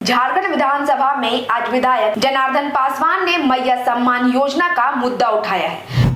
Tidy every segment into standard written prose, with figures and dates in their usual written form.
झारखंड विधानसभा में आज विधायक जनार्दन पासवान ने मैया सम्मान योजना का मुद्दा उठाया है।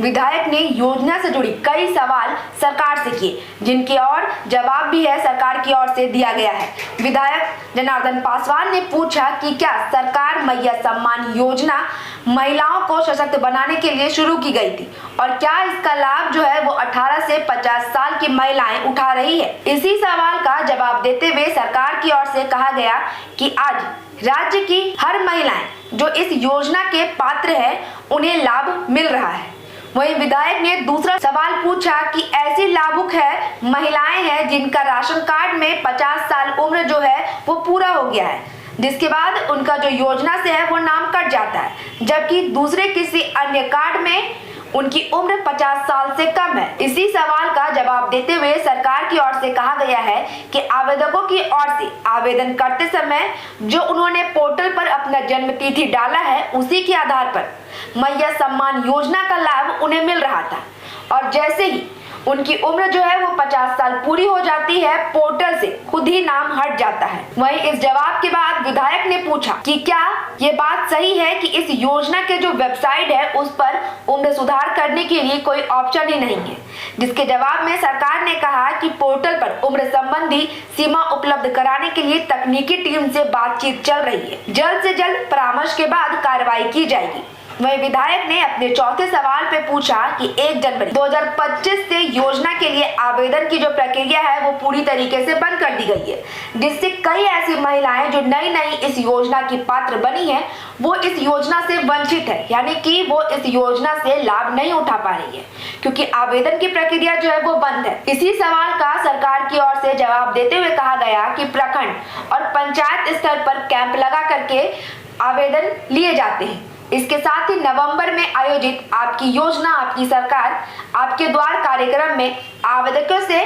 विधायक ने योजना से जुड़ी कई सवाल सरकार से किए, जिनके और जवाब भी है सरकार की ओर से दिया गया है। विधायक जनार्दन पासवान ने पूछा कि क्या सरकार मैया सम्मान योजना महिलाओं को सशक्त बनाने के लिए शुरू की गई थी और क्या इसका लाभ जो है वो 18 से 50 साल की महिलाएं उठा रही है। इसी सवाल का जवाब देते हुए सरकार की ओर से कहा गया कि आज राज्य की हर महिलाएं जो इस योजना के पात्र है उन्हें लाभ मिल रहा है। वहीं विधायक ने दूसरा सवाल पूछा कि ऐसी लाभुक है महिलाएं हैं जिनका राशन कार्ड में 50 साल उम्र जो है वो पूरा हो गया है, जिसके बाद उनका जो योजना से है वो नाम कट जाता है, जबकि दूसरे किसी अन्य कार्ड में उनकी उम्र 50 साल से कम है। इसी सवाल का जवाब देते हुए सरकार की ओर से कहा गया है कि आवेदकों की ओर से आवेदन करते समय जो उन्होंने पोर्टल पर अपना जन्म तिथि डाला है उसी के आधार पर मैया सम्मान योजना का लाभ उन्हें मिल रहा था और जैसे ही उनकी उम्र जो है वो 50 साल पूरी हो जाती है, पोर्टल से खुद ही नाम हट जाता है। वहीं इस जवाब के बाद विधायक ने पूछा कि क्या ये बात सही है कि इस योजना के जो वेबसाइट है उस पर उम्र सुधार करने के लिए कोई ऑप्शन ही नहीं है, जिसके जवाब में सरकार ने कहा कि पोर्टल पर उम्र संबंधी सीमा उपलब्ध कराने के लिए तकनीकी टीम से बातचीत चल रही है। जल्द से जल्द परामर्श के बाद कार्रवाई की जाएगी। वहीं विधायक ने अपने चौथे सवाल पे पूछा कि 1 जनवरी 2025 से योजना के लिए आवेदन की जो प्रक्रिया है वो पूरी तरीके से बंद कर दी गई है, जिससे कई ऐसी महिलाएं जो नई इस योजना की पात्र बनी है वो इस योजना से वंचित है, यानी कि वो इस योजना से लाभ नहीं उठा पा रही है क्योंकि आवेदन की प्रक्रिया जो है वो बंद है। इसी सवाल का सरकार की ओर से जवाब देते हुए कहा गया कि प्रखंड और पंचायत स्तर पर कैंप लगा करके आवेदन लिए जाते हैं। इसके साथ ही नवंबर में आयोजित आपकी योजना आपकी सरकार आपके द्वार कार्यक्रम में आवेदकों से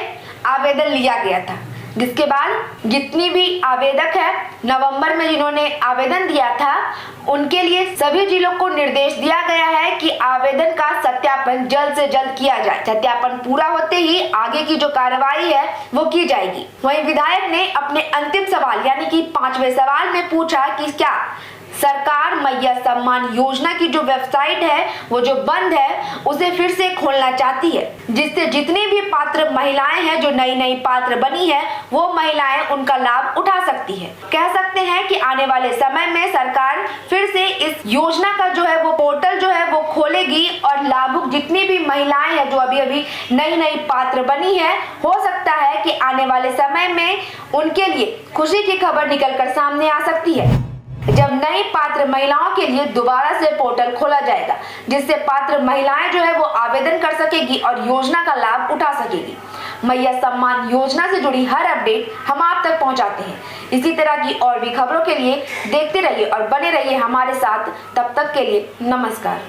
आवेदन लिया गया था, जिसके बाद जितनी भी आवेदक है नवंबर में जिन्होंने आवेदन दिया था उनके लिए सभी जिलों को निर्देश दिया गया है कि आवेदन का सत्यापन जल्द से जल्द किया जाए। सत्यापन पूरा होते ही आगे की जो कार्रवाई है वो की जाएगी। वहीं विधायक ने अपने अंतिम सवाल यानी कि 5वें सवाल में पूछा कि क्या सरकार मैया सम्मान योजना की जो वेबसाइट है वो जो बंद है उसे फिर से खोलना चाहती है, जिससे जितनी भी पात्र महिलाएं हैं जो नई पात्र बनी है वो महिलाएं उनका लाभ उठा सकती है। कह सकते हैं कि आने वाले समय में सरकार फिर से इस योजना का जो है वो पोर्टल जो है वो खोलेगी और लाभुक जितनी भी महिलाएं हैं जो अभी नई पात्र बनी है, हो सकता है कि आने वाले समय में उनके लिए खुशी की खबर निकलकर सामने आ सकती है जब नई पात्र महिलाओं के लिए दोबारा से पोर्टल खोला जाएगा, जिससे पात्र महिलाएं जो है वो आवेदन कर सकेगी और योजना का लाभ उठा सकेगी। मैया सम्मान योजना से जुड़ी हर अपडेट हम आप तक पहुंचाते हैं। इसी तरह की और भी खबरों के लिए देखते रहिए और बने रहिए हमारे साथ। तब तक के लिए नमस्कार।